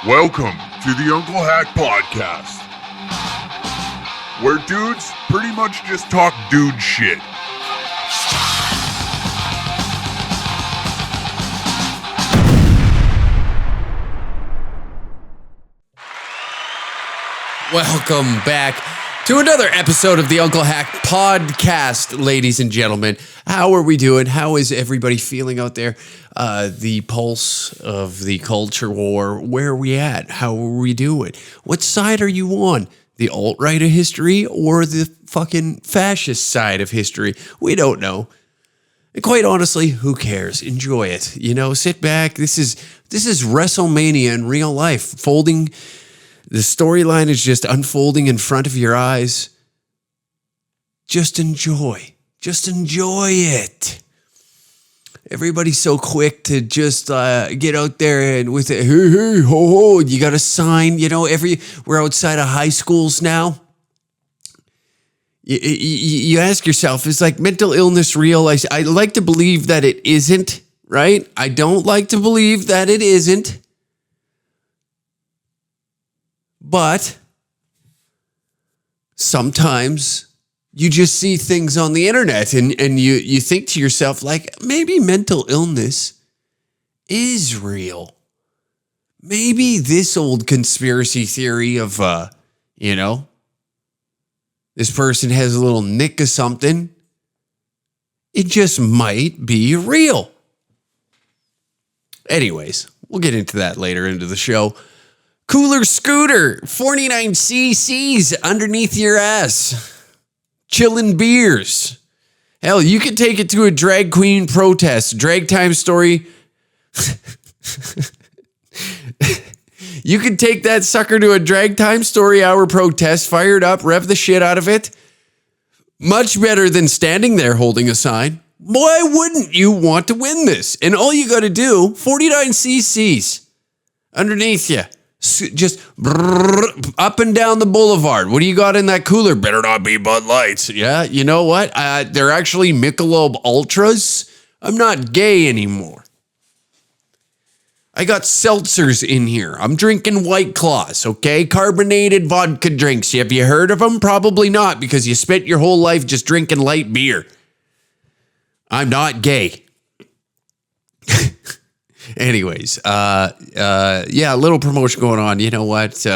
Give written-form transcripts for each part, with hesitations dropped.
Welcome to the Unclehack Podcast, where dudes pretty much just talk dude shit. Welcome back to another episode of the Unclehack Podcast, ladies and gentlemen. How are we doing? How is everybody feeling out there? The pulse of the culture war. Where are we at? How are we doing? What side are you on? The alt-right of history or the fucking fascist side of history? We don't know. And quite honestly, who cares? Enjoy it. You know, sit back. This is WrestleMania in real life. The storyline is just unfolding in front of your eyes. Just enjoy. Just enjoy it. Everybody's so quick to just get out there and with it, hey, ho, ho, you got a sign, you know, we're outside of high schools now. You ask yourself, is like mental illness real? I like to believe that it isn't, right? I don't like to believe that it isn't. But sometimes you just see things on the internet and you think to yourself, like, maybe mental illness is real. Maybe this old conspiracy theory of, this person has a little nick of something. It just might be real. Anyways, we'll get into that later into the show. Cooler scooter, 49 cc's underneath your ass. Chillin' beers. Hell, you could take it to a drag queen protest. Drag time story. You could take that sucker to a drag time story hour protest, fire it up, rev the shit out of it. Much better than standing there holding a sign. Why wouldn't you want to win this? And all you got to do, 49 cc's underneath you. Just up and down the boulevard. What do you got in that cooler? Better not be Bud Lights. Yeah, you know what? They're actually Michelob Ultras. I'm not gay anymore. I got seltzers in here. I'm drinking White Claws, okay? Carbonated vodka drinks. Have you heard of them? Probably not, because you spent your whole life just drinking light beer. I'm not gay. Anyways, a little promotion going on. You know what?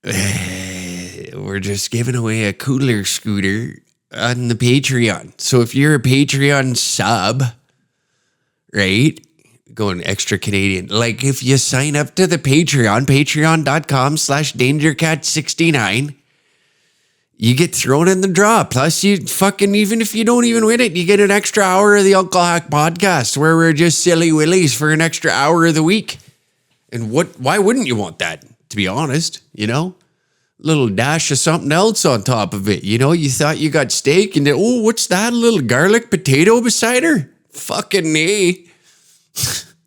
We're just giving away a cooler scooter on the Patreon. So if you're a Patreon sub, right, going extra Canadian, like if you sign up to the Patreon, patreon.com/dangercat69, you get thrown in the draw. Plus, you fucking, even if you don't even win it, you get an extra hour of the Unclehack Podcast where we're just silly willies for an extra hour of the week. And why wouldn't you want that, to be honest? You know? A little dash of something else on top of it. You know, you thought you got steak and then, oh, what's that? A little garlic potato beside her? Fucking A.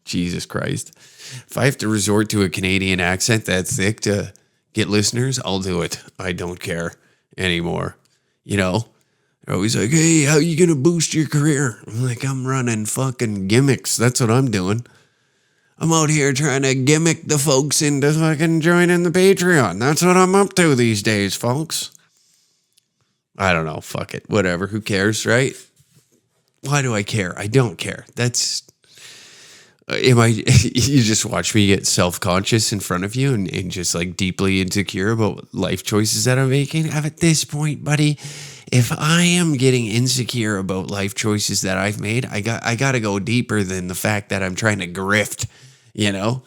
Jesus Christ. If I have to resort to a Canadian accent that thick to get listeners, I'll do it. I don't care anymore. You know, they're always like, hey, how you gonna boost your career? I'm like, I'm running fucking gimmicks. That's what I'm doing. I'm out here trying to gimmick the folks into fucking joining the Patreon. That's what I'm up to these days, folks. I don't know. Fuck it. Whatever. Who cares, right? Why do I care? I don't care. You just watch me get self-conscious in front of you and just like deeply insecure about life choices that I'm making. At this point, buddy, if I am getting insecure about life choices that I've made, I got to go deeper than the fact that I'm trying to grift, you know?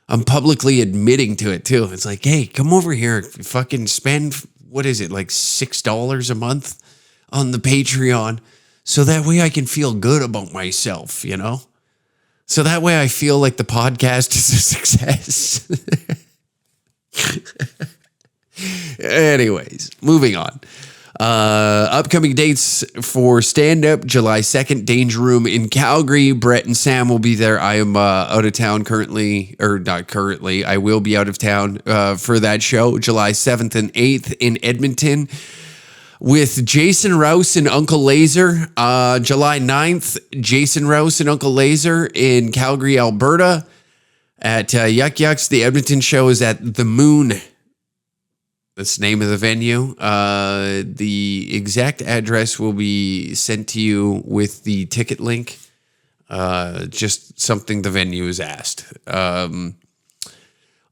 I'm publicly admitting to it too. It's like, hey, come over here, fucking spend, what is it, like $6 a month on the Patreon so that way I can feel good about myself, you know? So that way I feel like the podcast is a success. Anyways, moving on. Upcoming dates for stand-up, July 2nd, Danger Room in Calgary. Brett and Sam will be there. I am out of town currently, or not currently. I will be out of town for that show, July 7th and 8th in Edmonton. with Jason Rouse and Uncle Laser. July 9th, Jason Rouse and Uncle Laser in Calgary, Alberta at Yuck Yucks. The Edmonton show is at The Moon. That's the name of the venue. The exact address will be sent to you with the ticket link. Just something the venue has asked.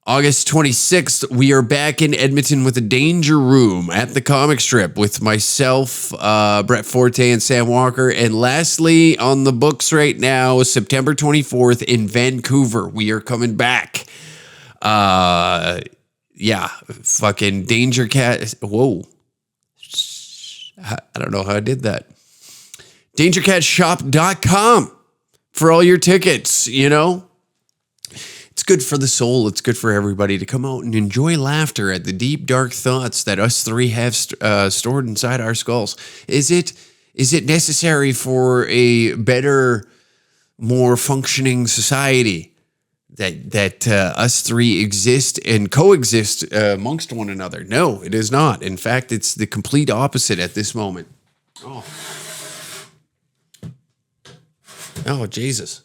August 26th, we are back in Edmonton with a Danger Room at the comic strip with myself, Brett Forte, and Sam Walker. And lastly, on the books right now, September 24th in Vancouver. We are coming back. Yeah, fucking Danger Cat. Whoa. I don't know how I did that. DangerCatShop.com for all your tickets, you know. It's good for the soul. It's good for everybody to come out and enjoy laughter at the deep, dark thoughts that us three have stored inside our skulls. Is it necessary for a better, more functioning society that us three exist and coexist amongst one another? No, it is not. In fact, it's the complete opposite at this moment. Oh, Jesus.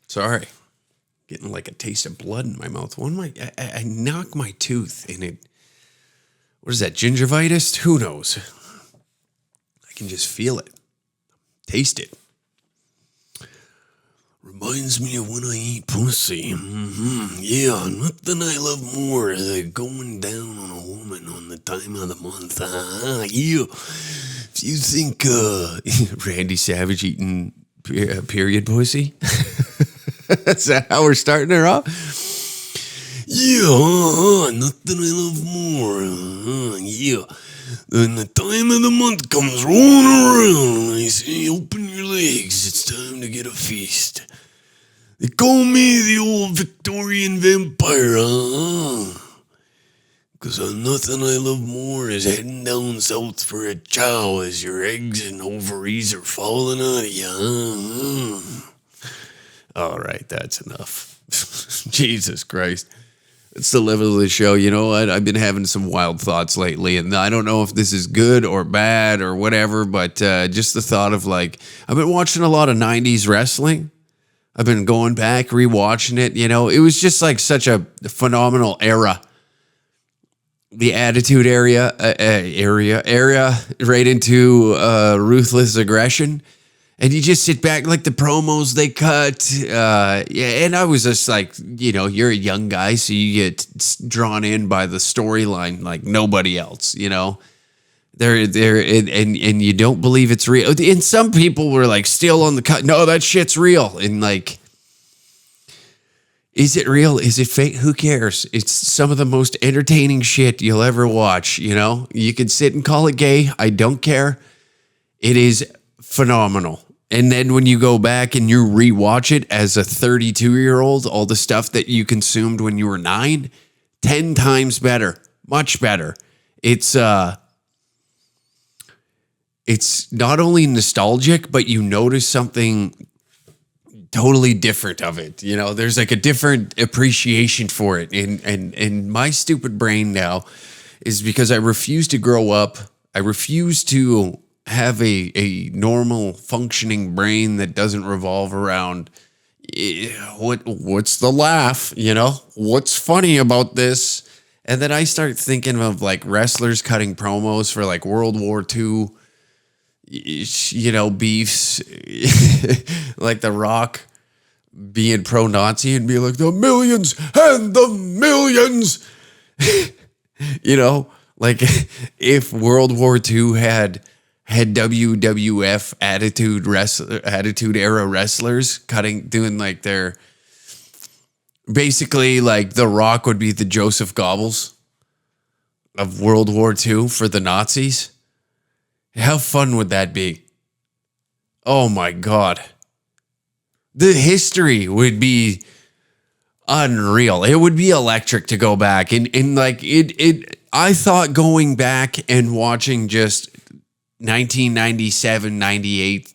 Sorry. Getting like a taste of blood in my mouth. I knocked my tooth and it, what is that, gingivitis? Who knows? I can just feel it. Taste it. Reminds me of when I eat pussy. Yeah, nothing I love more than going down on a woman on the time of the month. Yeah. If you think Randy Savage eating period pussy? Is that how we're starting her off? Yeah, nothing I love more. Yeah. Then the time of the month comes rolling around and I say, open your legs, it's time to get a feast. They call me the old Victorian vampire, Because nothing I love more is heading down south for a chow as your eggs and ovaries are falling out of you, All right, that's enough. Jesus Christ. It's the level of the show. You know what? I've been having some wild thoughts lately, and I don't know if this is good or bad or whatever, but just the thought of like, I've been watching a lot of 90s wrestling. I've been going back, rewatching it. You know, it was just like such a phenomenal era. The Attitude area right into ruthless aggression. And you just sit back, like the promos they cut. Yeah, and I was just like, you know, you're a young guy, so you get drawn in by the storyline like nobody else, you know. And you don't believe it's real. And some people were like still on the cut. No, that shit's real. And like, is it real? Is it fake? Who cares? It's some of the most entertaining shit you'll ever watch, you know. You can sit and call it gay. I don't care. It is phenomenal. And then when you go back and you rewatch it as a 32-year-old, all the stuff that you consumed when you were 9, 10 times better, much better. It's not only nostalgic, but you notice something totally different of it. You know, there's like a different appreciation for it. And my stupid brain now is because I refuse to grow up. I refuse to have a normal functioning brain that doesn't revolve around what's the laugh, you know, what's funny about this. And then I start thinking of like wrestlers cutting promos for like World War II, you know, beefs, like The Rock being pro-Nazi and be like, the millions and the millions, you know, like if World War II had WWF attitude era wrestlers doing like their, basically like The Rock would be the Joseph Goebbels of World War II for the Nazis. How fun would that be? Oh my God. The history would be unreal. It would be electric to go back and like I thought going back and watching just 1997, 98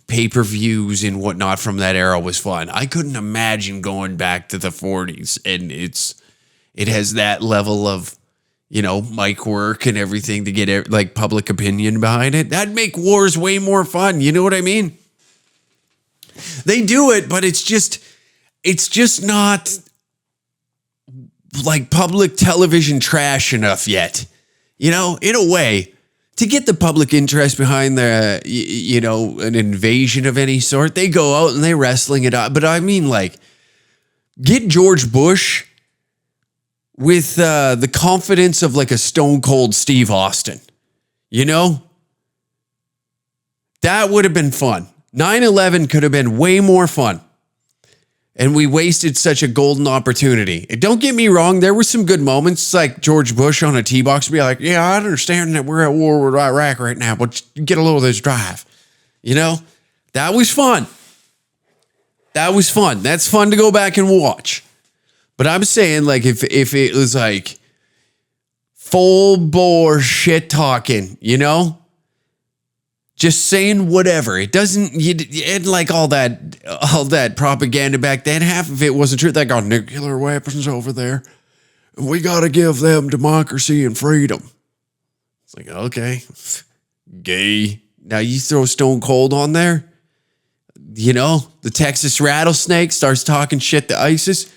pay-per-views and whatnot from that era was fun. I couldn't imagine going back to the 40s, and it has that level of, mic work and everything to get like public opinion behind it. That'd make wars way more fun. You know what I mean? They do it, but it's just not like public television trash enough yet. In a way, to get the public interest behind the, an invasion of any sort, they go out and they wrestling it out. But I mean, like, get George Bush with the confidence of like a Stone Cold Steve Austin. That would have been fun. 9/11 could have been way more fun. And we wasted such a golden opportunity. And don't get me wrong, there were some good moments, like George Bush on a tee box be like, yeah, I understand that we're at war with Iraq right now, but get a little of this drive. That was fun. That's fun to go back and watch. But I'm saying, like, if it was like full bore shit talking, just saying whatever. It doesn't, and like all that propaganda back then, half of it wasn't true. They got nuclear weapons over there. We got to give them democracy and freedom. It's like, okay, gay. Now you throw Stone Cold on there. The Texas rattlesnake starts talking shit to ISIS.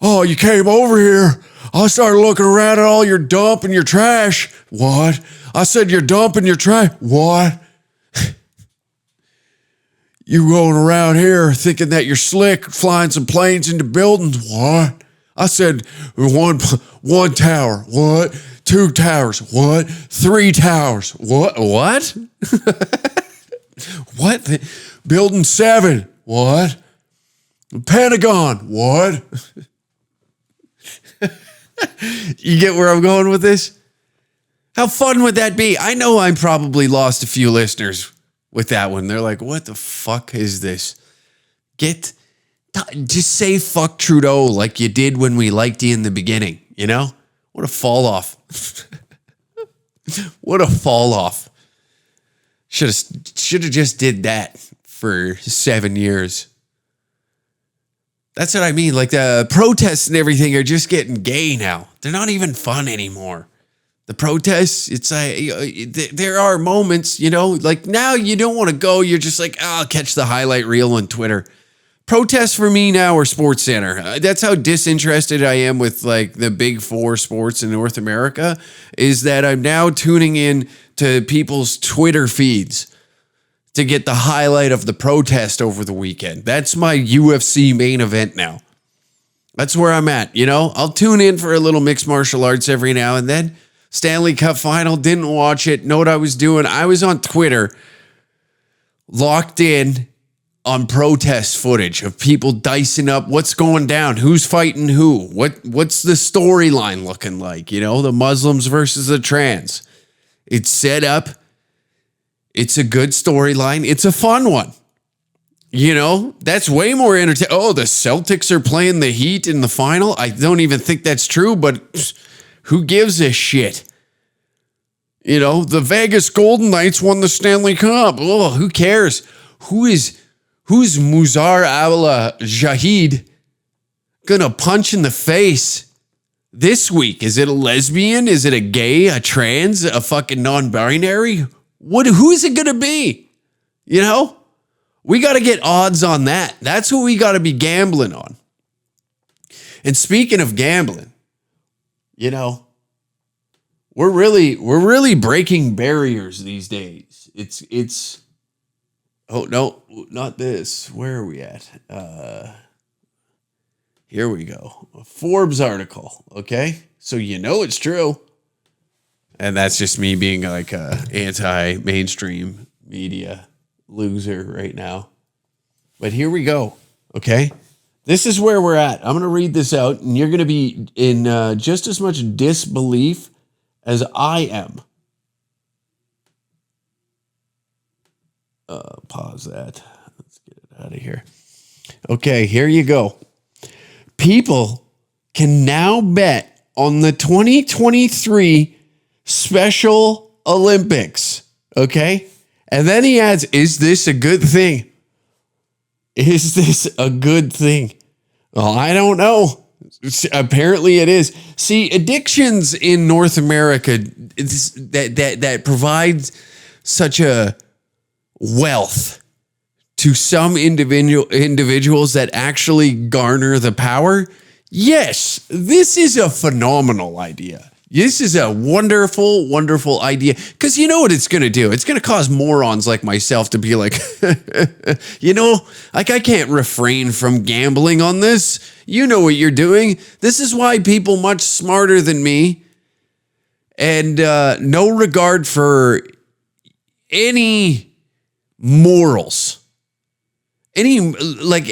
Oh, you came over here. I started looking around at all your dump and your trash. What? I said you're dumping your trash. What? You going around here thinking that you're slick, flying some planes into buildings. What? I said one tower. What? 2 towers. What? 3 towers. What? What? What? Building 7. What? Pentagon. What? You get where I'm going with this? How fun would that be? I know I probably lost a few listeners with that one. They're like, what the fuck is this? Just say fuck Trudeau like you did when we liked you in the beginning, What a fall off. What a fall off. Should have just did that for 7 years. That's what I mean. Like the protests and everything are just getting gay now. They're not even fun anymore. The protests, it's like, there are moments, like now you don't want to go. You're just like, I'll catch the highlight reel on Twitter. Protests for me now are Sports Center. That's how disinterested I am with like the big 4 sports in North America, is that I'm now tuning in to people's Twitter feeds to get the highlight of the protest over the weekend. That's my UFC main event now. That's where I'm at, I'll tune in for a little mixed martial arts every now and then. Stanley Cup final, didn't watch it, know what I was doing. I was on Twitter, locked in on protest footage of people dicing up what's going down, who's fighting who, what's the storyline looking like, the Muslims versus the trans. It's set up. It's a good storyline. It's a fun one. That's way more entertaining. Oh, the Celtics are playing the Heat in the final. I don't even think that's true, but who gives a shit? The Vegas Golden Knights won the Stanley Cup. Oh, who cares? Who's Muzar Al-Jahid gonna punch in the face this week? Is it a lesbian? Is it a gay, a trans, a fucking non-binary? Who is it gonna be? We got to get odds on that. That's what we got to be gambling on. And speaking of gambling, we're really breaking barriers these days. It's oh no, not this. Where are we at? Here we go. A Forbes article. Okay. So it's true. And that's just me being like a anti-mainstream media loser right now. But here we go. Okay. This is where we're at. I'm going to read this out, and you're going to be in just as much disbelief as I am. Pause that. Let's get it out of here. Okay, here you go. People can now bet on the 2023 Special Olympics. Okay? And then he adds, is this a good thing? Is this a good thing? Well, I don't know. Apparently it is. See, addictions in North America that provides such a wealth to some individuals that actually garner the power. Yes, this is a phenomenal idea. This is a wonderful, wonderful idea. Because you know what it's going to do? It's going to cause morons like myself to be like, like I can't refrain from gambling on this. You know what you're doing. This is why people much smarter than me and no regard for any morals, any like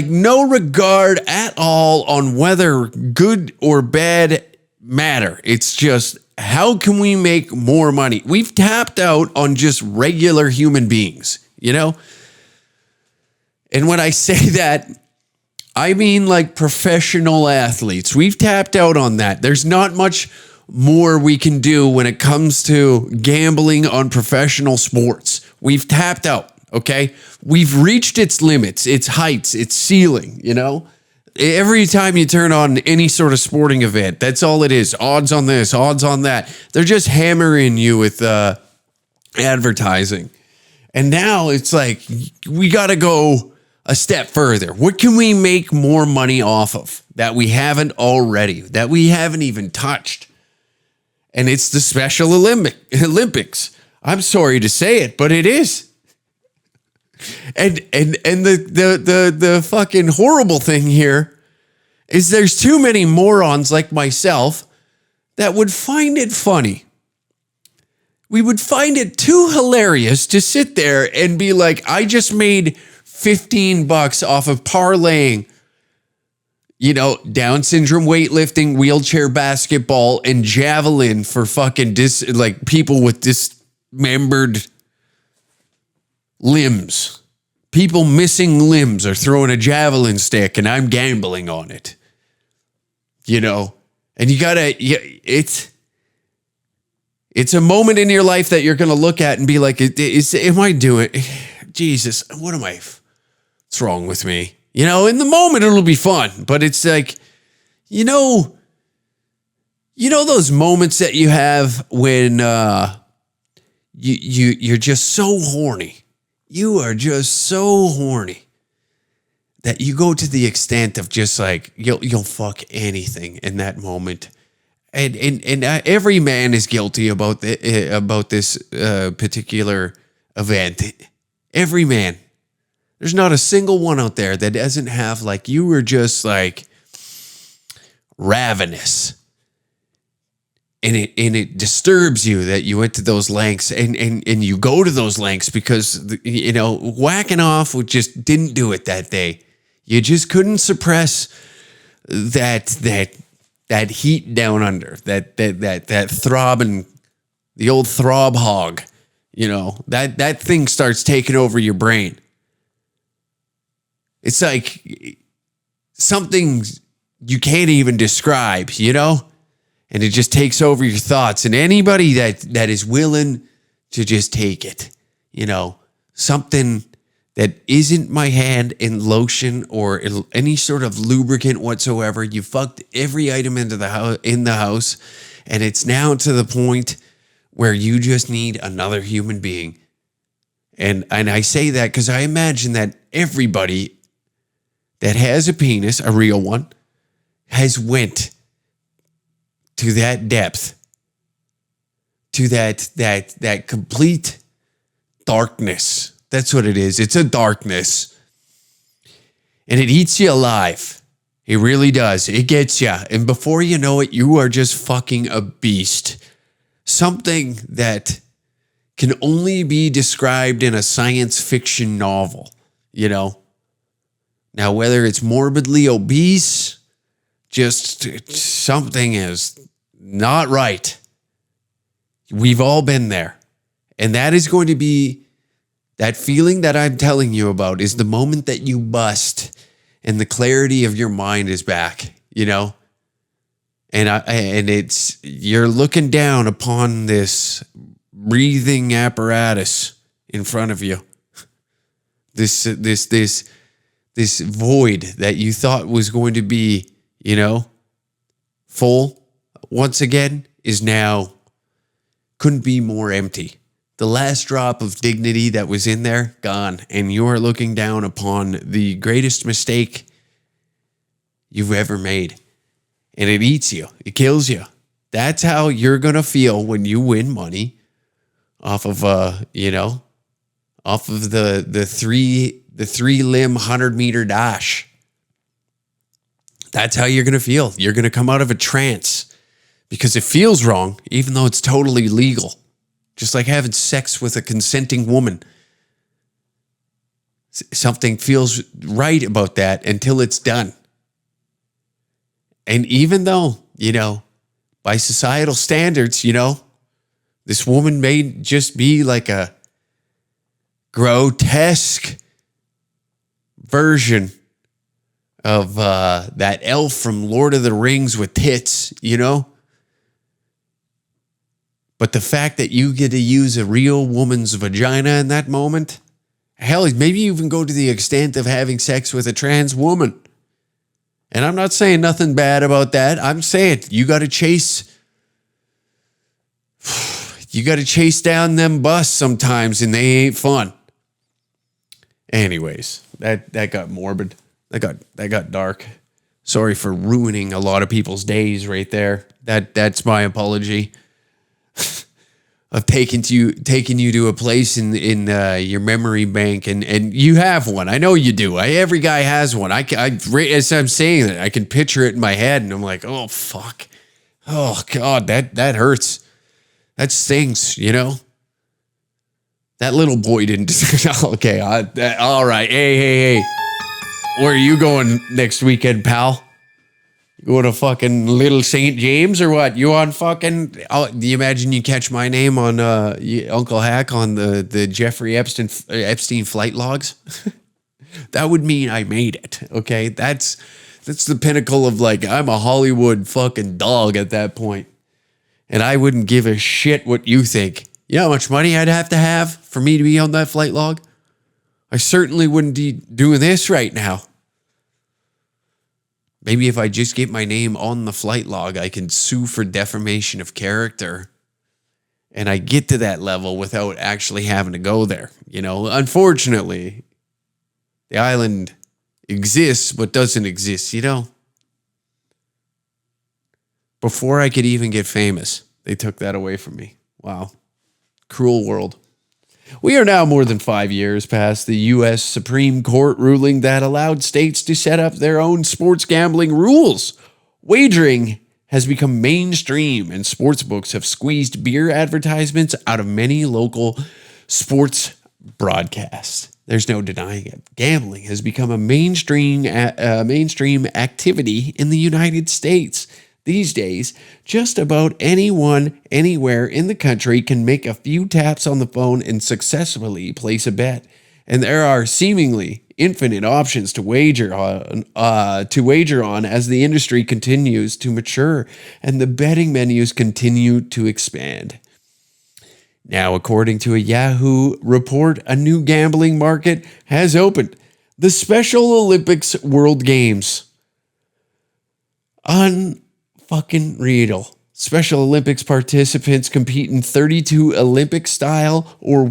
no regard at all on whether good or bad matter. It's just, how can we make more money? We've tapped out on just regular human beings, And when I say that, I mean like professional athletes. We've tapped out on that. There's not much more we can do when it comes to gambling on professional sports. We've tapped out, okay? We've reached its limits, its heights, its ceiling, Every time you turn on any sort of sporting event, that's all it is. Odds on this, odds on that. They're just hammering you with advertising. And now it's like, we got to go a step further. What can we make more money off of that we haven't already, that we haven't even touched? And it's the Special Olympics. I'm sorry to say it, but it is. And the fucking horrible thing here is there's too many morons like myself that would find it funny. We would find it too hilarious to sit there and be like, I just made $15 off of parlaying, Down syndrome weightlifting, wheelchair basketball, and javelin for fucking people with dismembered limbs. People missing limbs are throwing a javelin stick and I'm gambling on it. And you gotta, it's a moment in your life that you're going to look at and be like, am I doing, Jesus, what's wrong with me? In the moment it'll be fun, but it's like, those moments that you have when, you're just so horny. You are just so horny that you go to the extent of just like, you'll fuck anything in that moment. And every man is guilty about this particular event. Every man. There's not a single one out there that doesn't have like, you were just like ravenous. And it disturbs you that you went to those lengths and you go to those lengths because, whacking off just didn't do it that day. You just couldn't suppress that heat down under, that throbbing, the old throb hog, that thing starts taking over your brain. It's like something you can't even describe, And it just takes over your thoughts. And anybody that is willing to just take it, something that isn't my hand in lotion or any sort of lubricant whatsoever. You fucked every item in the house, and it's now to the point where you just need another human being. And I say that because I imagine that everybody that has a penis, a real one, has went to that depth, to that complete darkness. That's what it is. It's a darkness. And it eats you alive. It really does. It gets you. And before you know it, you are just fucking a beast. Something that can only be described in a science fiction novel, Now, whether it's morbidly obese, just something is not right. We've all been there. And that is going to be, that feeling that I'm telling you about is the moment that you bust and the clarity of your mind is back, And it's, you're looking down upon this breathing apparatus in front of you. This void that you thought was going to be, full once again is now couldn't be more empty. The last drop of dignity that was in there, gone. And you are looking down upon the greatest mistake you've ever made. And it eats you. It kills you. That's how you're going to feel when you win money off of, off of the three limb 100-meter dash. That's how you're going to feel. You're going to come out of a trance because it feels wrong, even though it's totally legal. Just like having sex with a consenting woman. Something feels right about that until it's done. And even though, by societal standards, this woman may just be like a grotesque version of that elf from Lord of the Rings with tits, But the fact that you get to use a real woman's vagina in that moment, hell, maybe you even go to the extent of having sex with a trans woman. And I'm not saying nothing bad about that. I'm saying you got to chase down them busts sometimes, and they ain't fun. Anyways, that got morbid. That got dark. Sorry for ruining a lot of people's days right there. That's my apology. Of taking you to a place in your memory bank, and you have one. I know you do. Every guy has one. As I'm saying it, I can picture it in my head, and I'm like, oh fuck, oh god, that hurts. That stings. That little boy didn't. Okay, all right. Hey, where are you going next weekend, pal? You going to fucking Little St. James or what? You on fucking... do you imagine you catch my name on Uncle Hack on the Jeffrey Epstein flight logs? That would mean I made it, okay? That's the pinnacle of I'm a Hollywood fucking dog at that point. And I wouldn't give a shit what you think. You know how much money I'd have to have for me to be on that flight log? I certainly wouldn't be doing this right now. Maybe if I just get my name on the flight log, I can sue for defamation of character. And I get to that level without actually having to go there. Unfortunately, the island exists but doesn't exist, Before I could even get famous, they took that away from me. Wow. Cruel world. We are now more than 5 years past the U.S. Supreme Court ruling that allowed states to set up their own sports gambling rules. Wagering has become mainstream, and sportsbooks have squeezed beer advertisements out of many local sports broadcasts. There's no denying it. Gambling has become a mainstream activity in the United States. These days, just about anyone, anywhere in the country can make a few taps on the phone and successfully place a bet. And there are seemingly infinite options to wager on as the industry continues to mature and the betting menus continue to expand. Now, according to a Yahoo report, a new gambling market has opened. The Special Olympics World Games. Fucking real. Special Olympics participants compete in 32 Olympic style or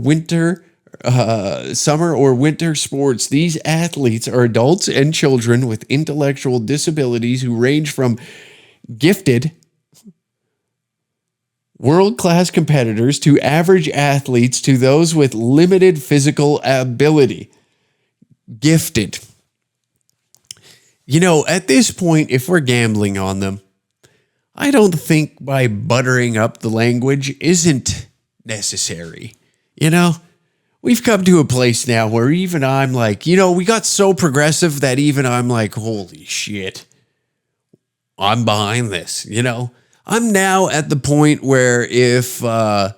summer or winter sports. These athletes are adults and children with intellectual disabilities who range from gifted world-class competitors to average athletes to those with limited physical ability. Gifted. At this point, if we're gambling on them, I don't think by buttering up the language isn't necessary. We've come to a place now where even I'm like, we got so progressive that even I'm like, holy shit, I'm behind this, I'm now at the point where if the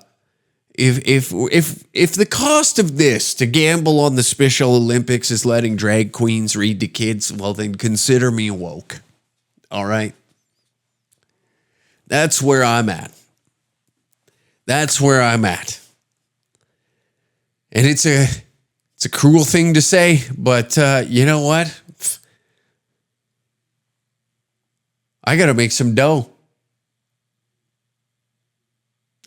cost of this to gamble on the Special Olympics is letting drag queens read to kids, well, then consider me woke. All right. That's where I'm at. And it's a cruel thing to say, but you know what? I got to make some dough.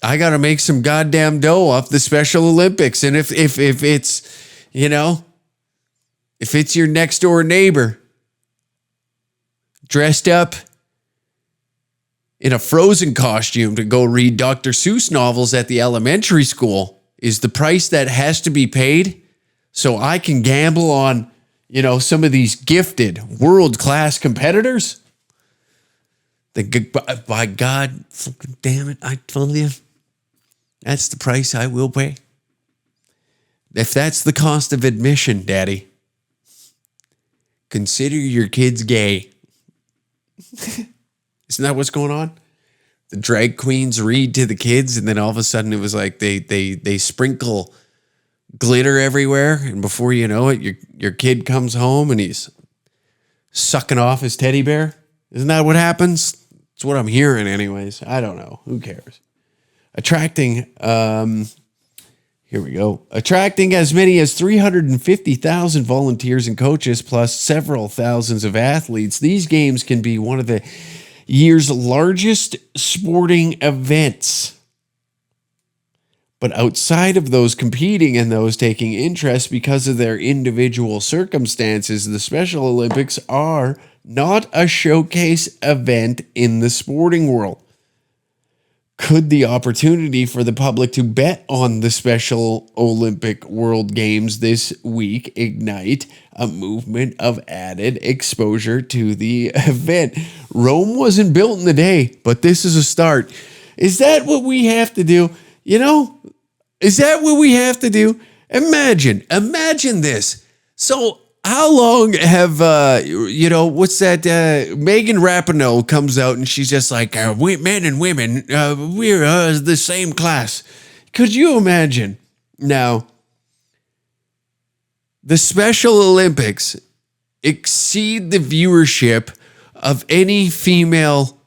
I got to make some goddamn dough off the Special Olympics. And if it's, you know, if it's your next door neighbor dressed up in a Frozen costume to go read Dr. Seuss novels at the elementary school is the price that has to be paid so I can gamble on, you know, some of these gifted world-class competitors. By God, fucking damn it, I told you. That's the price I will pay. If that's the cost of admission, Daddy, consider your kids gay. Isn't that what's going on? The drag queens read to the kids, and then all of a sudden it was like they sprinkle glitter everywhere, and before you know it, your kid comes home and he's sucking off his teddy bear. Isn't that what happens? It's what I'm hearing anyways. I don't know. Who cares? Attracting as many as 350,000 volunteers and coaches, plus several thousands of athletes. These games can be one of the year's largest sporting events. But outside of those competing and those taking interest because of their individual circumstances, the Special Olympics are not a showcase event in the sporting world. Could the opportunity for the public to bet on the Special Olympic World Games this week ignite a movement of added exposure to the event? Rome wasn't built in a day, but this is a start. Is that what we have to do? You know, is that what we have to do? Imagine this. So how long have, what's that? Megan Rapinoe comes out and she's just like, we men and women, we're the same class. Could you imagine? Now, the Special Olympics exceed the viewership of any female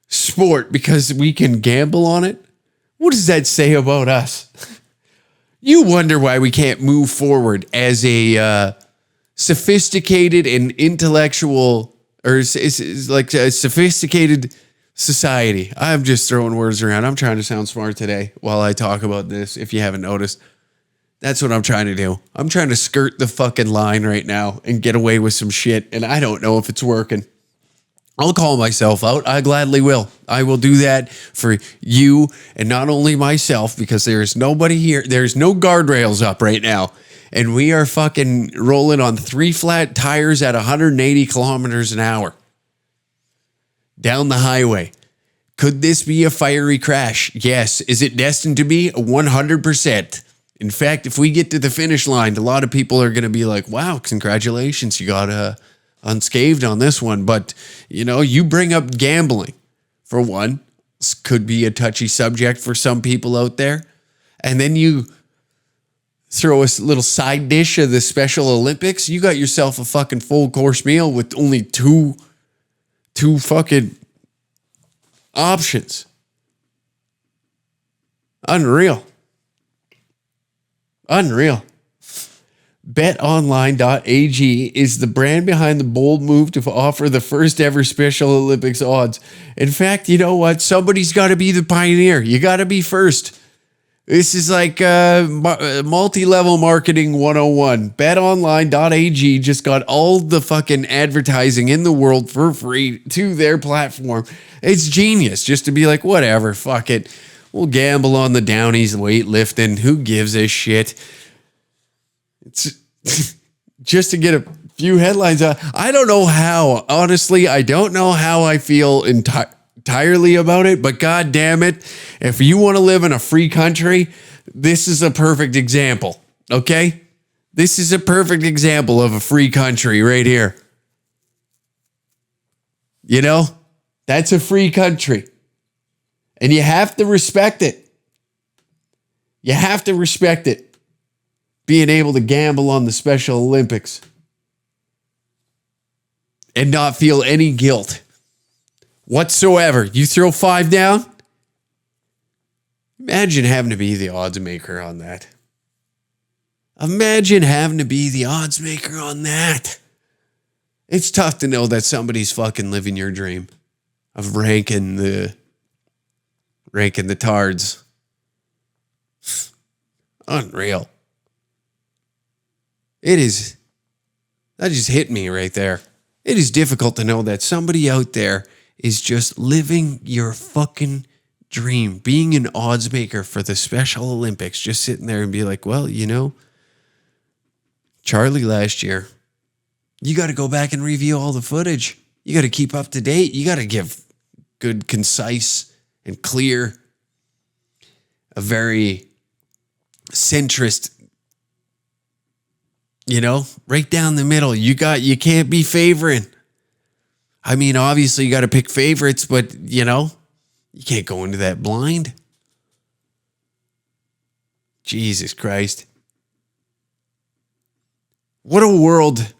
sport because we can gamble on it. What does that say about us? You wonder why we can't move forward as a sophisticated and intellectual, or like a sophisticated society. I'm just throwing words around. I'm trying to sound smart today while I talk about this, if you haven't noticed. That's what I'm trying to do. I'm trying to skirt the fucking line right now and get away with some shit, and I don't know if it's working. I'll call myself out. I gladly will. I will do that for you, and not only myself, because there's nobody here. There's no guardrails up right now, and we are fucking rolling on 3 flat tires at 180 kilometers an hour down the highway. Could this be a fiery crash? Yes. Is it destined to be? 100%. In fact, if we get to the finish line, a lot of people are going to be like, wow, congratulations, you got unscathed on this one. But, you know, you bring up gambling, for one. This could be a touchy subject for some people out there. And then you throw a little side dish of the Special Olympics. You got yourself a fucking full course meal with only two fucking options. Unreal. BetOnline.ag is the brand behind the bold move to offer the first ever Special Olympics odds. In fact, you know what? Somebody's got to be the pioneer. You got to be first. This is like multi-level marketing 101. BetOnline.ag just got all the fucking advertising in the world for free to their platform. It's genius just to be like, whatever, fuck it. We'll gamble on the Downies weightlifting. Who gives a shit? It's just to get a few headlines out. I don't know how. Honestly, I don't know how I feel entirely about it. But God damn it, if you want to live in a free country, this is a perfect example. Okay? This is a perfect example of a free country right here. You know? That's a free country. And you have to respect it. You have to respect it. Being able to gamble on the Special Olympics and not feel any guilt whatsoever. You throw 5 down. Imagine having to be the odds maker on that. Imagine having to be the odds maker on that. It's tough to know that somebody's fucking living your dream of ranking the tards. Unreal. It is. That just hit me right there. It is difficult to know that somebody out there is just living your fucking dream, being an odds maker for the Special Olympics, just sitting there and be like, well, you know, Charlie last year, you got to go back and review all the footage. You got to keep up to date. You got to give good, concise, and clear, a very centrist, you know, right down the middle. You can't be favoring. I mean, obviously you got to pick favorites, but you know, you can't go into that blind. Jesus Christ. What a world.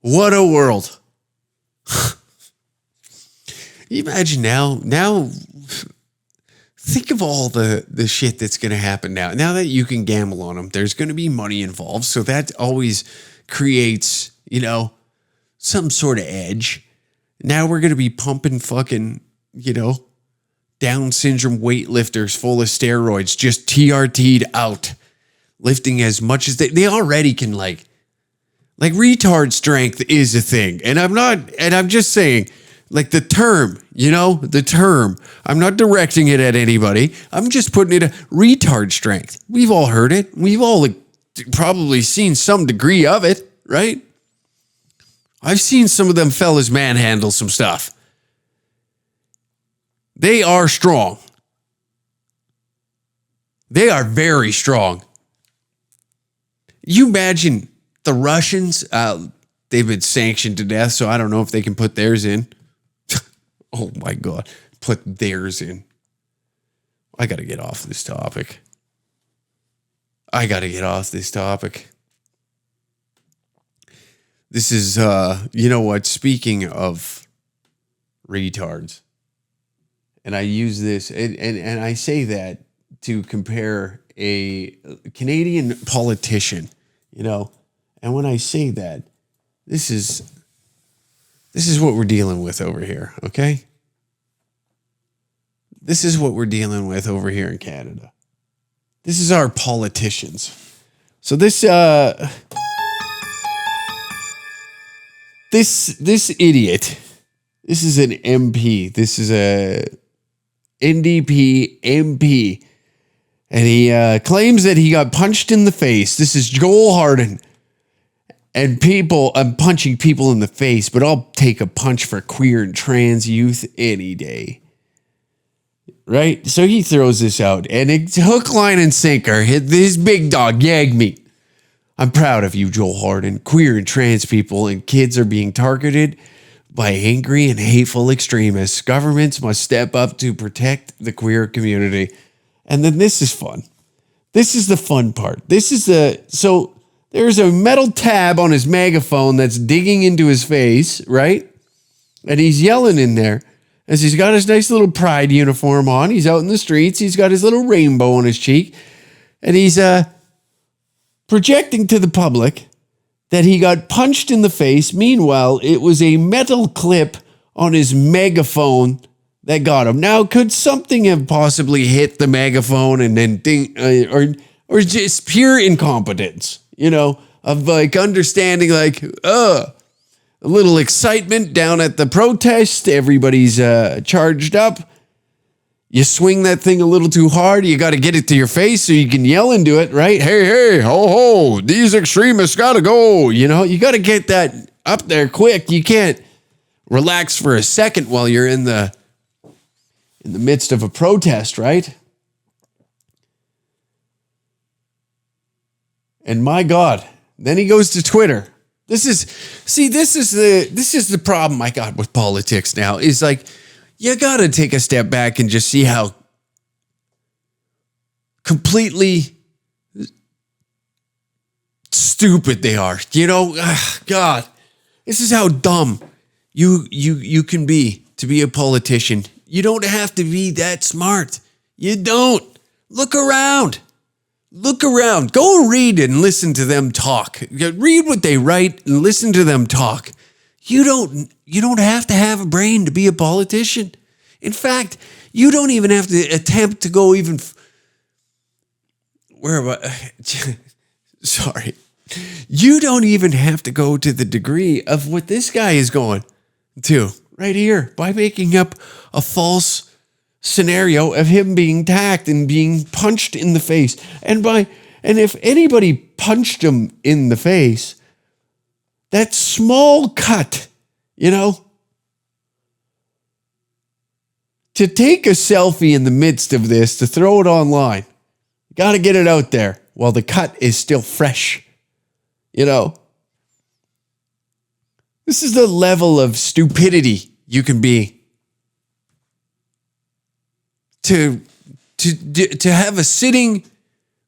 What a world. You imagine now think of all the shit that's going to happen now. Now that you can gamble on them, there's going to be money involved. So that always creates, you know, some sort of edge. Now we're going to be pumping fucking, you know, Down syndrome weightlifters full of steroids, just TRT'd out, lifting as much as they already can. Like retard strength is a thing. And I'm just saying, like the term, you know, I'm not directing it at anybody. I'm just putting it a retard strength. We've all heard it. We've all probably seen some degree of it, right? I've seen some of them fellas manhandle some stuff. They are strong. They are very strong. You imagine the Russians, they've been sanctioned to death, so I don't know if they can put theirs in. Oh my God, put theirs in. I got to get off this topic. This is, you know what, speaking of retards, and I use this, and I say that to compare a Canadian politician, you know, and when I say that, this is what we're dealing with over here, okay? This is what we're dealing with over here in Canada. This is our politicians. So this idiot, this is an MP. This is a NDP MP. And he claims that he got punched in the face. This is Joel Harden. And I'm punching people in the face, but I'll take a punch for queer and trans youth any day. Right? So he throws this out, and it's hook, line, and sinker. His big dog, Yagmeat. I'm proud of you, Joel Harden. Queer and trans people and kids are being targeted by angry and hateful extremists. Governments must step up to protect the queer community. And then this is fun. This is the fun part. So there's a metal tab on his megaphone that's digging into his face, right? And he's yelling in there as he's got his nice little pride uniform on. He's out in the streets. He's got his little rainbow on his cheek. And he's projecting to the public that he got punched in the face. Meanwhile, it was a metal clip on his megaphone that got him. Now, could something have possibly hit the megaphone and then or just pure incompetence, you know, of like understanding like, a little excitement down at the protest. Everybody's charged up. You swing that thing a little too hard. You got to get it to your face so you can yell into it, right? Hey, ho, ho, these extremists got to go. You know, you got to get that up there quick. You can't relax for a second while you're in the midst of a protest, right? And my God, then he goes to Twitter. This is the problem I got with politics now is like, you got to take a step back and just see how completely stupid they are. You know, God, this is how dumb you can be to be a politician. You don't have to be that smart. You don't. Look around. Look around. Go read and listen to them talk. Read what they write and listen to them talk. You don't have to have a brain to be a politician. In fact, you don't even have to attempt to go even... Where am I? Sorry. You don't even have to go to the degree of what this guy is going to right here by making up a false scenario of him being attacked and being punched in the face. And if anybody punched him in the face, that small cut, to take a selfie in the midst of this, to throw it online, you got to get it out there while the cut is still fresh. This is the level of stupidity you can be. To have a sitting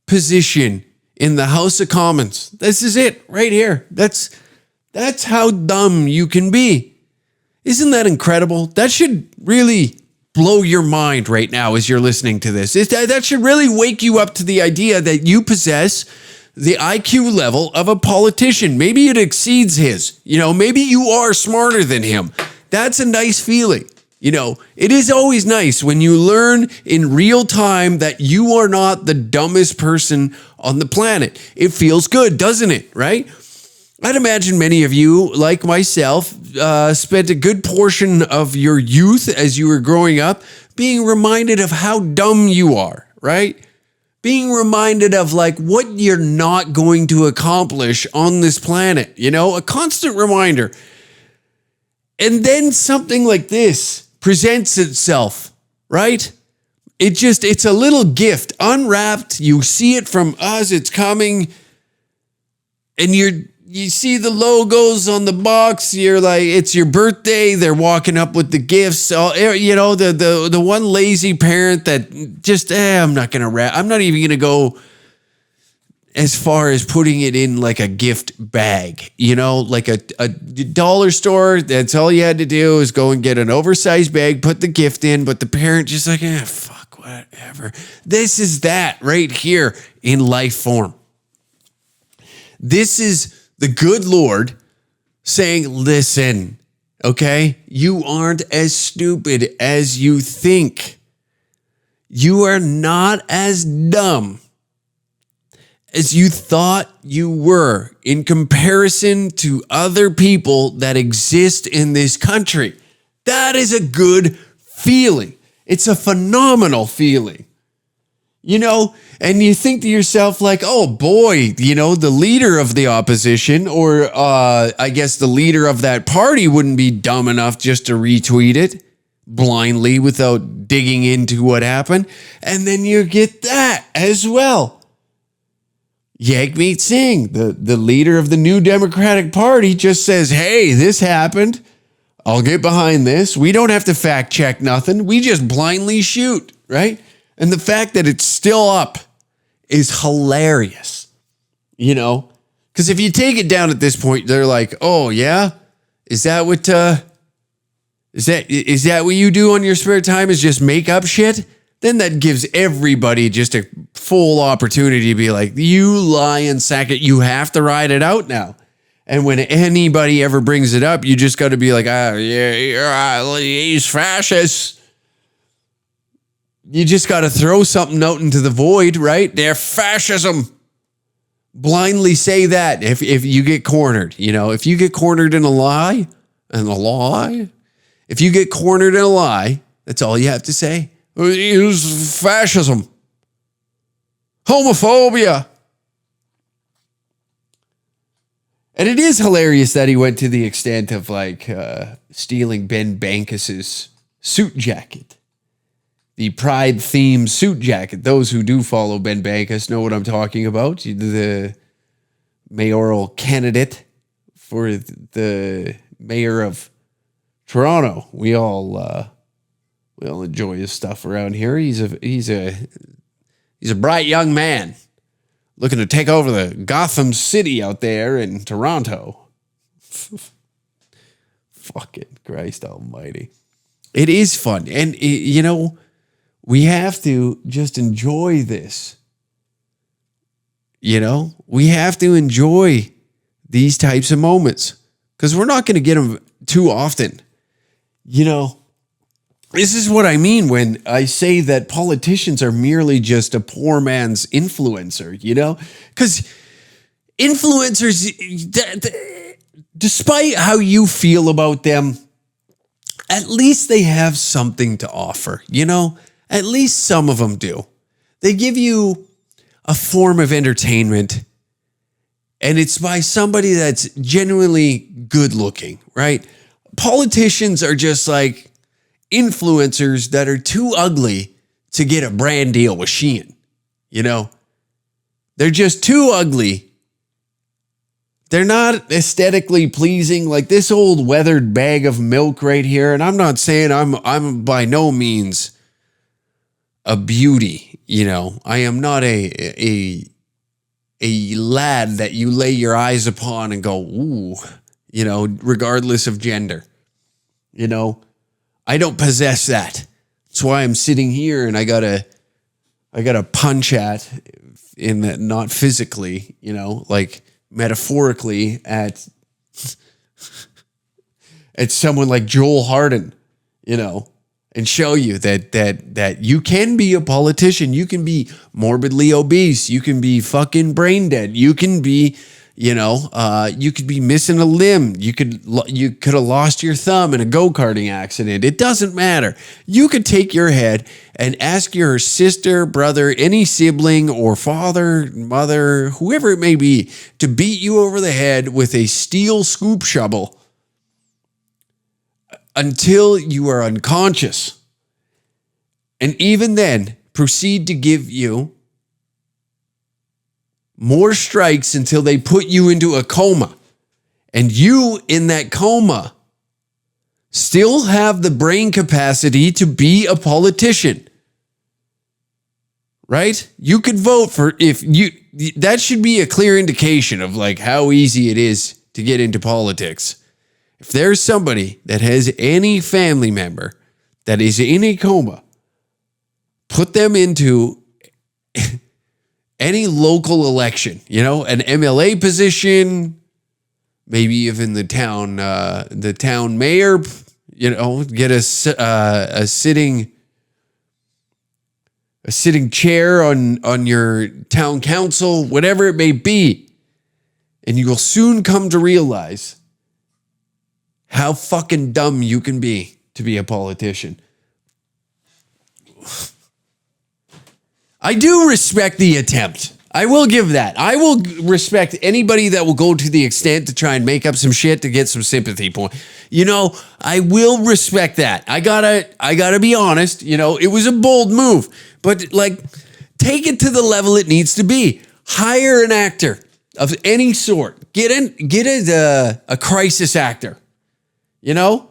position in the House of Commons. This is it right here. That's how dumb you can be. Isn't that incredible? That should really blow your mind right now as you're listening to this. That should really wake you up to the idea that you possess the IQ level of a politician. Maybe it exceeds his. Maybe you are smarter than him. That's a nice feeling. It is always nice when you learn in real time that you are not the dumbest person on the planet. It feels good, doesn't it? Right? I'd imagine many of you, like myself, spent a good portion of your youth as you were growing up being reminded of how dumb you are, right? Being reminded of what you're not going to accomplish on this planet, a constant reminder. And then something like this presents itself, right? It's a little gift unwrapped. You see it from us. It's coming. And you see the logos on the box. You're like, it's your birthday. They're walking up with the gifts. The one lazy parent that just, I'm not going to wrap. I'm not even going to go as far as putting it in like a gift bag, like a dollar store. That's all you had to do is go and get an oversized bag, put the gift in, but the parent just like, fuck, whatever. This is that right here in life form. This is the good Lord saying, listen, okay, you aren't as stupid as you think. You are not as dumb as you thought you were in comparison to other people that exist in this country. That is a good feeling. It's a phenomenal feeling. And you think to yourself like, oh boy, the leader of the opposition, or I guess the leader of that party wouldn't be dumb enough just to retweet it blindly without digging into what happened. And then you get that as well. Jagmeet Singh, the leader of the New Democratic Party, just says, hey, this happened. I'll get behind this. We don't have to fact check nothing. We just blindly shoot, right? And the fact that it's still up is hilarious, Because if you take it down at this point, they're like, oh, yeah? Is that what you do on your spare time, is just make up shit? Then that gives everybody just a full opportunity to be like, you lying sack it. You have to ride it out now. And when anybody ever brings it up, you just got to be like, he's fascist. You just got to throw something out into the void, right? They're fascism. Blindly say that if you get cornered, if you get cornered in a lie, if you get cornered in a lie, that's all you have to say. It's fascism. Homophobia. And it is hilarious that he went to the extent of stealing Ben Bankas's suit jacket. The Pride themed suit jacket. Those who do follow Ben Bankas know what I'm talking about. The mayoral candidate for the mayor of Toronto. We all enjoy his stuff around here. He's a bright young man looking to take over the Gotham City out there in Toronto. Fucking Christ almighty. It is fun. And, we have to just enjoy this You know, we have to enjoy these types of moments because we're not going to get them too often. You know, this is what I mean when I say that politicians are merely just a poor man's influencer, you know, because influencers, despite how you feel about them, at least they have something to offer, you know, at least some of them do. They give you a form of entertainment, and it's by somebody that's genuinely good looking, right? Politicians are just like influencers that are too ugly to get a brand deal with Shein. You know, they're just too ugly. They're not aesthetically pleasing, like this old weathered bag of milk right here. And I'm not saying I'm by no means a beauty, you know. I am not a lad that you lay your eyes upon and go, ooh, you know, regardless of gender. You know, I don't possess that. That's why I'm sitting here and I gotta punch at, in that, not physically, you know, like metaphorically at someone like Joel Harden, you know, and show you that you can be a politician. You can be morbidly obese. You can be fucking brain dead. You can be, you know, you could be missing a limb. You could have lost your thumb in a go-karting accident. It doesn't matter. You could take your head and ask your sister, brother, any sibling or father, mother, whoever it may be, to beat you over the head with a steel scoop shovel until you are unconscious. And even then, proceed to give you more strikes until they put you into a coma. And you, in that coma, still have the brain capacity to be a politician. Right? You could vote for, that should be a clear indication of like how easy it is to get into politics. If there's somebody that has any family member that is in a coma, put them into any local election, you know, an MLA position, maybe even the town mayor, you know, get a sitting chair on your town council, whatever it may be. And you will soon come to realize how fucking dumb you can be to be a politician. I do respect the attempt. I will give that. I will respect anybody that will go to the extent to try and make up some shit to get some sympathy point. You know, I will respect that. I gotta be honest. You know, it was a bold move, but like, take it to the level it needs to be. Hire an actor of any sort. Get a crisis actor, you know,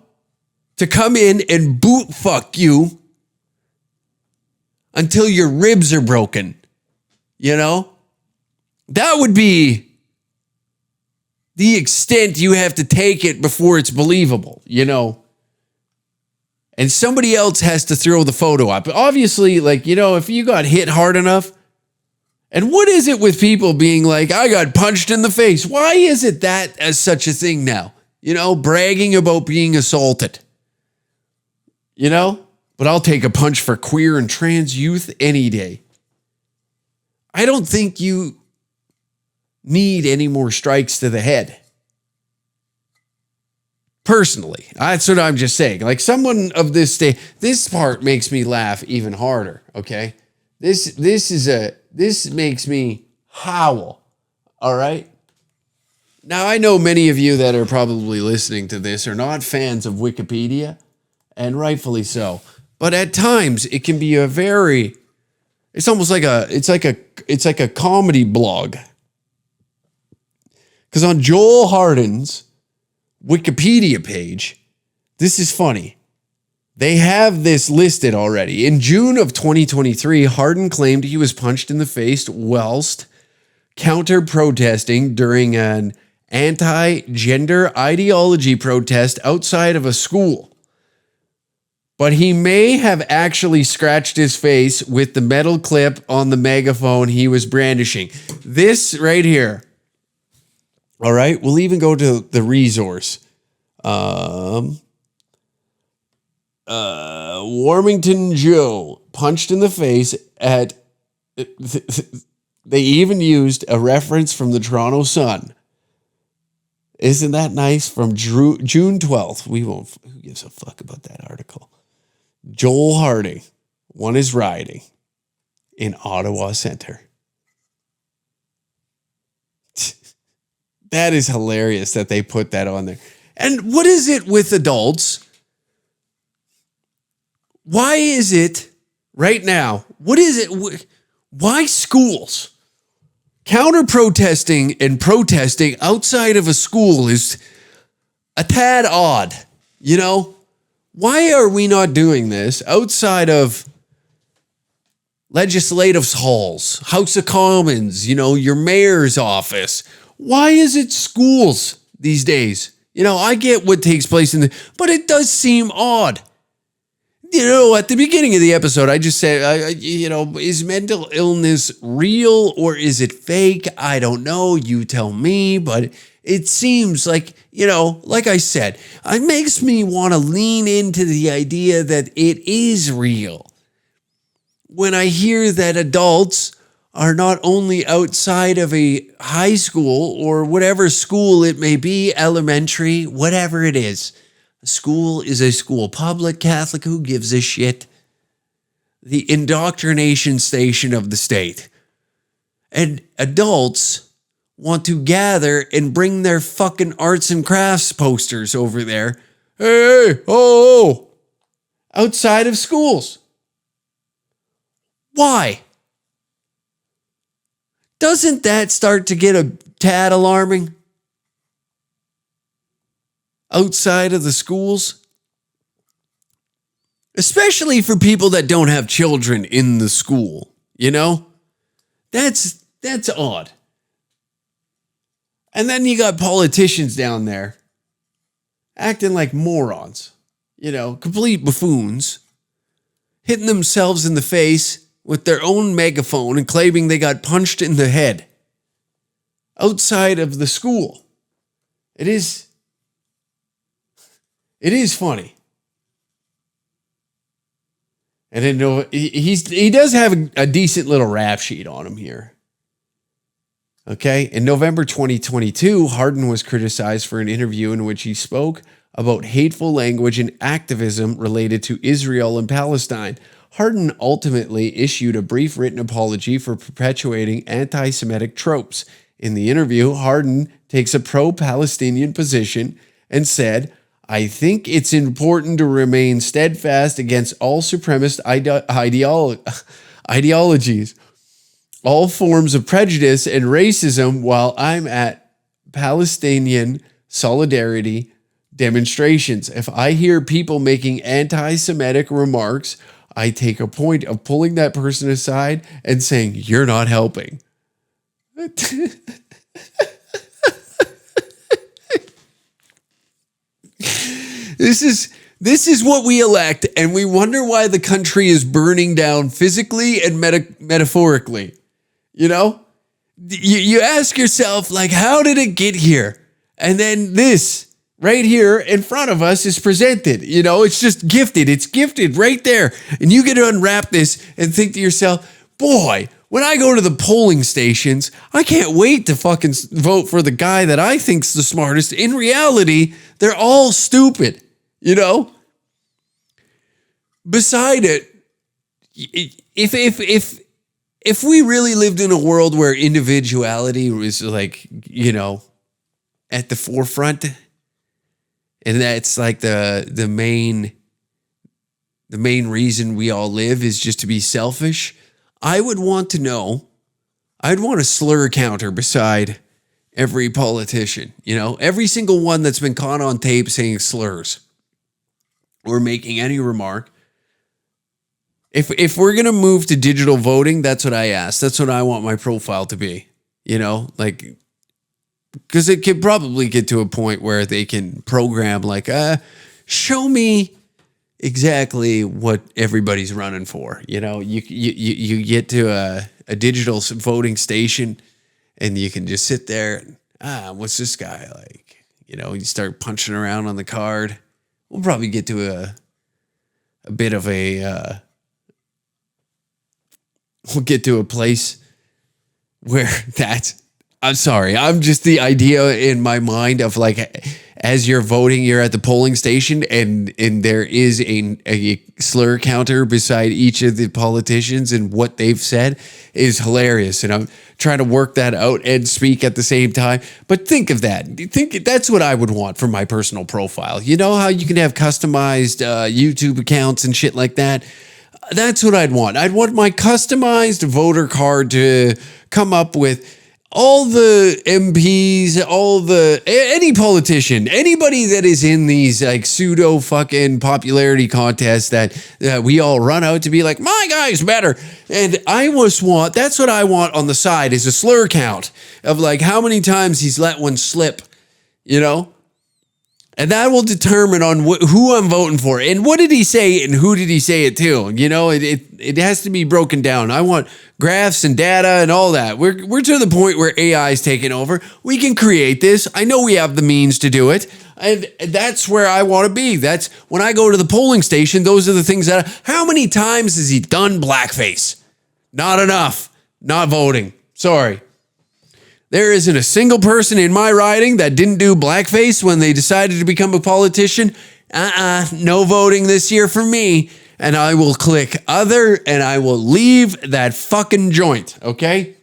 to come in and boot fuck you until your ribs are broken, you know? That would be the extent you have to take it before it's believable, you know? And somebody else has to throw the photo up. Obviously, like, you know, if you got hit hard enough, and what is it with people being like, I got punched in the face? Why is it that as such a thing now? You know, bragging about being assaulted, you know? But I'll take a punch for queer and trans youth any day. I don't think you need any more strikes to the head. Personally, that's what I'm just saying. Like someone of this state, this part makes me laugh even harder, okay? This makes me howl, all right? Now, I know many of you that are probably listening to this are not fans of Wikipedia, and rightfully so. But at times it can be it's almost like a comedy blog. Because on Joel Harden's Wikipedia page, this is funny. They have this listed already. In June of 2023, Harden claimed he was punched in the face whilst counter-protesting during an anti-gender ideology protest outside of a school. but he may have actually scratched his face with the metal clip on the megaphone he was brandishing. This right here. All right, we'll even go to the resource. Warmington Joe punched in the face at... They even used a reference from the Toronto Sun. Isn't that nice? From June 12th. Who gives a fuck about that article? Joel Harding won his riding in Ottawa Centre. That is hilarious that they put that on there. And what is it with adults? Why is it right now? What is it? Why schools? Counter-protesting and protesting outside of a school is a tad odd. You know, why are we not doing this outside of legislative halls, House of Commons, you know, your mayor's office? Why is it schools these days? You know, I get what takes place but it does seem odd. You know, at the beginning of the episode, I just said, is mental illness real or is it fake? I don't know. You tell me. But it seems like, you know, like I said, it makes me want to lean into the idea that it is real. When I hear that adults are not only outside of a high school or whatever school it may be, elementary, whatever it is. School is a school. Public, Catholic, who gives a shit? The indoctrination station of the state. And adults want to gather and bring their fucking arts and crafts posters over there. Hey, oh, outside of schools. Why? Doesn't that start to get a tad alarming? Outside of the schools, especially for people that don't have children in the school, you know, that's odd. And then you got politicians down there acting like morons, you know, complete buffoons, hitting themselves in the face with their own megaphone and claiming they got punched in the head outside of the school. It is funny. And then he does have a decent little rap sheet on him here. Okay. In November 2022, Hardin was criticized for an interview in which he spoke about hateful language and activism related to Israel and Palestine. Hardin ultimately issued a brief written apology for perpetuating anti-Semitic tropes. In the interview, Hardin takes a pro-Palestinian position and said, I think it's important to remain steadfast against all supremacist ideologies, all forms of prejudice and racism while I'm at Palestinian solidarity demonstrations. If I hear people making anti-Semitic remarks, I take a point of pulling that person aside and saying, you're not helping. This is what we elect, and we wonder why the country is burning down physically and metaphorically. You know, you ask yourself, like, how did it get here? And then this right here in front of us is presented. You know, it's just gifted. It's gifted right there. And you get to unwrap this and think to yourself, boy, when I go to the polling stations, I can't wait to fucking vote for the guy that I think's the smartest. In reality, they're all stupid. You know, beside it, if we really lived in a world where individuality was like, you know, at the forefront, and that's like the main reason we all live is just to be selfish, I would want to know, I'd want a slur counter beside every politician, you know, every single one that's been caught on tape saying slurs or making any remark. If we're going to move to digital voting, that's what I ask. That's what I want my profile to be, you know, like, because it could probably get to a point where they can program like, show me exactly what everybody's running for. You know, you get to a digital voting station and you can just sit there and, what's this guy like? You know, you start punching around on the card. We'll probably get to a bit of we'll get to a place where I'm sorry, I'm just the idea in my mind of like, as you're voting, you're at the polling station and there is a slur counter beside each of the politicians, and what they've said is hilarious. And I'm trying to work that out and speak at the same time. But think of that. That's what I would want for my personal profile. You know how you can have customized YouTube accounts and shit like that? That's what I'd want. I'd want my customized voter card to come up with all the MPs, any politician, anybody that is in these like pseudo fucking popularity contests that we all run out to be like, my guy's better. And that's what I want on the side, is a slur count of like how many times he's let one slip, you know? And that will determine on who I'm voting for. And what did he say and who did he say it to? You know, it has to be broken down. I want graphs and data and all that. We're to the point where AI is taking over. We can create this. I know we have the means to do it. And that's where I want to be. That's when I go to the polling station. Those are the things how many times has he done blackface? Not enough. Not voting. Sorry. There isn't a single person in my riding that didn't do blackface when they decided to become a politician. No voting this year for me. And I will click other and I will leave that fucking joint, okay?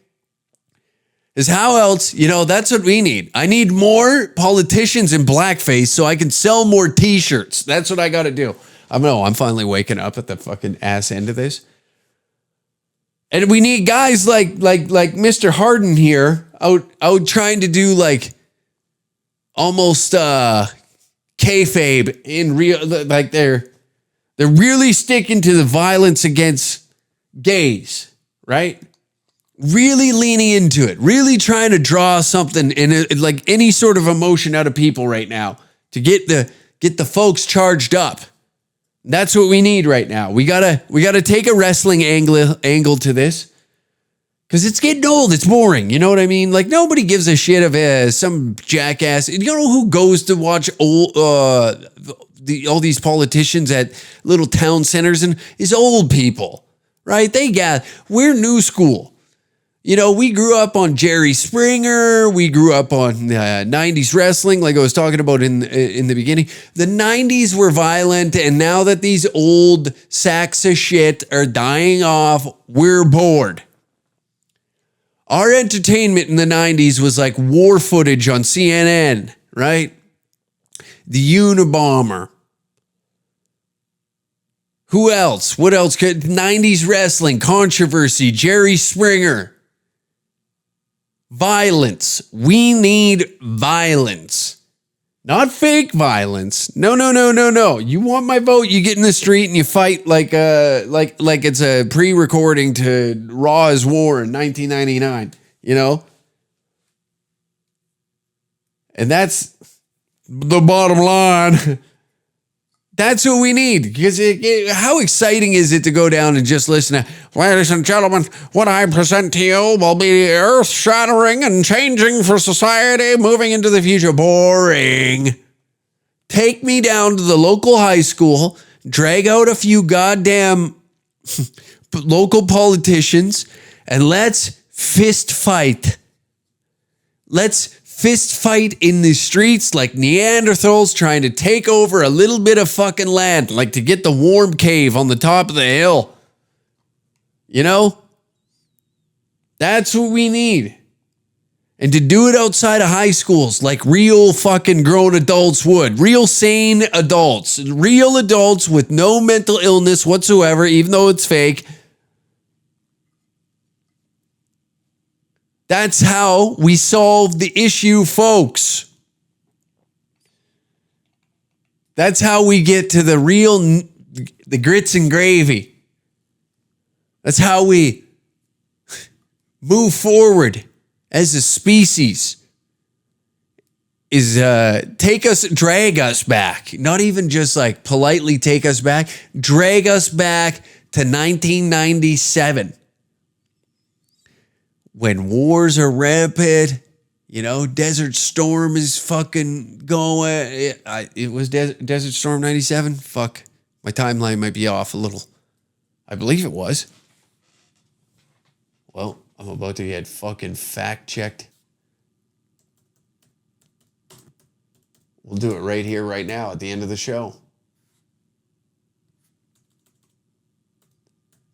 Because how else, you know, that's what we need. I need more politicians in blackface so I can sell more t-shirts. That's what I got to do. I'm finally waking up at the fucking ass end of this. And we need guys like Mr. Harden here out trying to do like almost kayfabe in real, like they're really sticking to the violence against gays, right? Really leaning into it, really trying to draw something in like any sort of emotion out of people right now to get the folks charged up. That's what we need right now. We gotta take a wrestling angle to this, because it's getting old. It's boring. You know what I mean? Like nobody gives a shit of some jackass. You know who goes to watch all these politicians at little town centers and is old people, right? We're new school. You know, we grew up on Jerry Springer. We grew up on 90s wrestling, like I was talking about in the beginning. The 90s were violent, and now that these old sacks of shit are dying off, we're bored. Our entertainment in the 90s was like war footage on CNN, right? The Unabomber. Who else? What else? 90s wrestling, controversy, Jerry Springer. Violence. We need violence. Not fake violence. No. You want my vote, you get in the street and you fight like it's a pre-recording to Raw is War in 1999, you know? And that's the bottom line. That's what we need. Because how exciting is it to go down and just listen to, ladies and gentlemen, what I present to you will be earth-shattering and changing for society moving into the future. Boring. Take me down to the local high school, drag out a few goddamn local politicians, and let's fist fight. Let's fist fight in the streets like Neanderthals trying to take over a little bit of fucking land, like to get the warm cave on the top of the hill. You know? That's what we need. And to do it outside of high schools like real fucking grown adults would. Real sane adults. Real adults with no mental illness whatsoever, even though it's fake. That's how we solve the issue, folks. That's how we get to the grits and gravy. That's how we move forward as a species drag us back. Not even just like politely take us back, drag us back to 1997. When wars are rampant, Desert Storm is fucking going. It was Desert Storm 97? Fuck. My timeline might be off a little. I believe it was. Well, I'm about to get fucking fact-checked. We'll do it right here, right now, at the end of the show.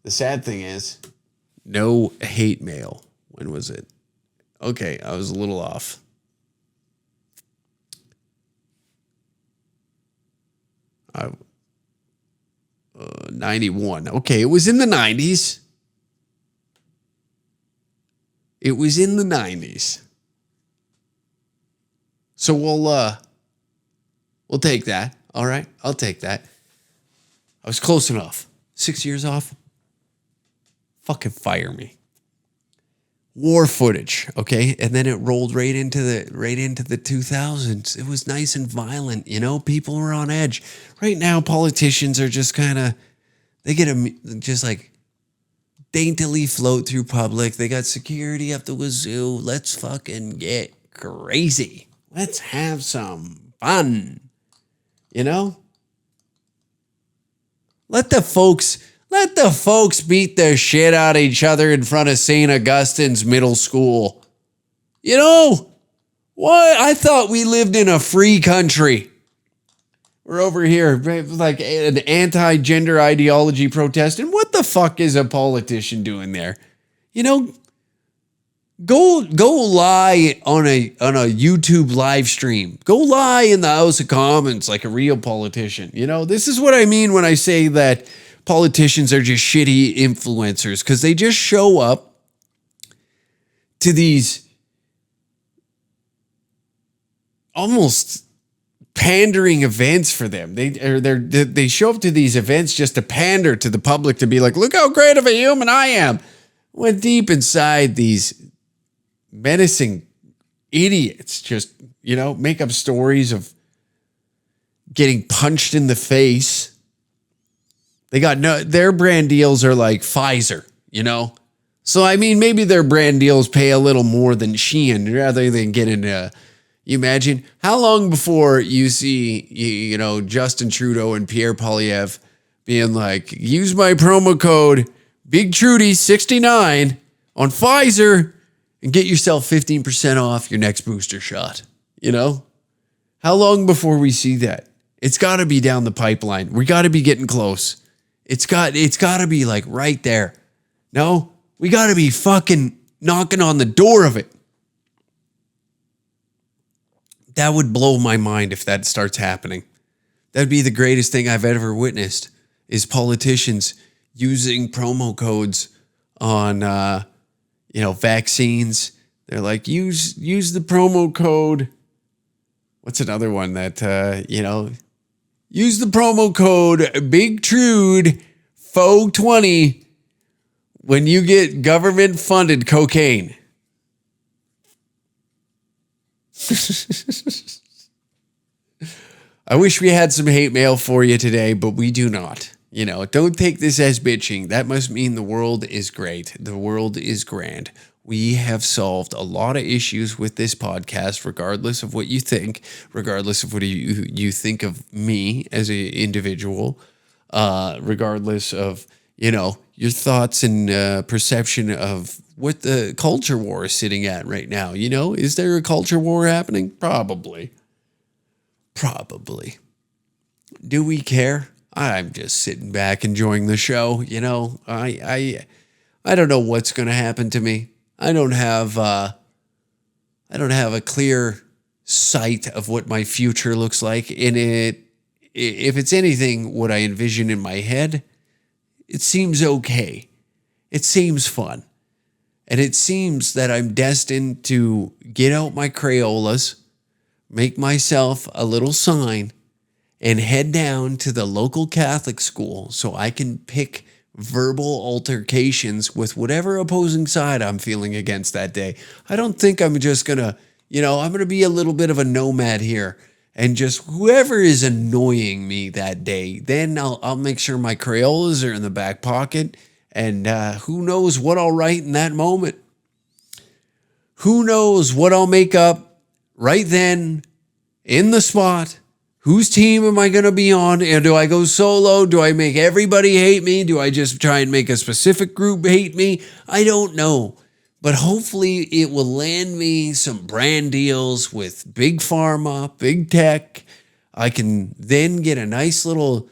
The sad thing is, no hate mail. When was it? Okay, I was a little off. I 91. Okay, it was in the 90s. It was in the 90s. So we'll take that. All right, I'll take that. I was close enough. 6 years off. Fucking fire me. War footage, okay? And then it rolled right into the 2000s. It was nice and violent, People were on edge. Right now, politicians are just kind of, they get just like daintily float through public. They got security up the wazoo. Let's fucking get crazy. Let's have some fun. Let the folks beat the shit out of each other in front of St. Augustine's Middle School. Why? I thought we lived in a free country. We're over here like an anti-gender ideology protest. And what the fuck is a politician doing there? Go lie on a YouTube live stream. Go lie in the House of Commons like a real politician. This is what I mean when I say that politicians are just shitty influencers, because they just show up to these almost pandering events for them. They show up to these events just to pander to the public, to be like, look how great of a human I am. When deep inside, these menacing idiots just, make up stories of getting punched in the face. They got their brand deals are like Pfizer, So, maybe their brand deals pay a little more than Shein, rather than get into, you imagine how long before you see, Justin Trudeau and Pierre Poilievre being like, use my promo code BigTrudy69 on Pfizer and get yourself 15% off your next booster shot. How long before we see that? It's got to be down the pipeline. We got to be getting close. It's got to be like right there. No, we got to be fucking knocking on the door of it. That would blow my mind if that starts happening. That'd be the greatest thing I've ever witnessed, is politicians using promo codes on, vaccines. They're like, use the promo code. What's another one that, use the promo code BigTrude420 when you get government-funded cocaine. I wish we had some hate mail for you today, but we do not. Don't take this as bitching. That must mean the world is great. The world is grand. We have solved a lot of issues with this podcast, regardless of what you think, regardless of what you think of me as an individual, regardless of, your thoughts and perception of what the culture war is sitting at right now. Is there a culture war happening? Probably. Do we care? I'm just sitting back enjoying the show. I don't know what's going to happen to me. I don't have a clear sight of what my future looks like. In it, if it's anything what I envision in my head, it seems okay. It seems fun. And it seems that I'm destined to get out my Crayolas, make myself a little sign, and head down to the local Catholic school so I can pick verbal altercations with whatever opposing side I'm feeling against that day. I don't think I'm just going to I'm going to be a little bit of a nomad here. And just whoever is annoying me that day, then I'll make sure my Crayolas are in the back pocket. And who knows what I'll write in that moment. Who knows what I'll make up right then in the spot. Whose team am I going to be on? And do I go solo? Do I make everybody hate me? Do I just try and make a specific group hate me? I don't know. But hopefully it will land me some brand deals with big pharma, big tech. I can then get a nice little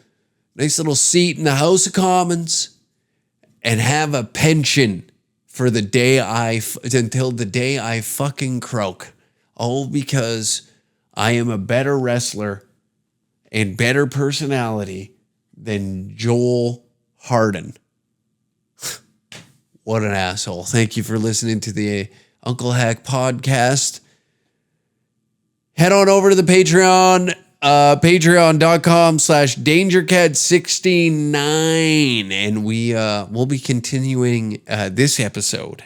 seat in the House of Commons and have a pension for the day until the day I fucking croak. All because I am a better wrestler and better personality than Joel Harden. What an asshole. Thank you for listening to the Uncle Hack podcast. Head on over to the Patreon, patreon.com/dangercat69. And we'll be continuing this episode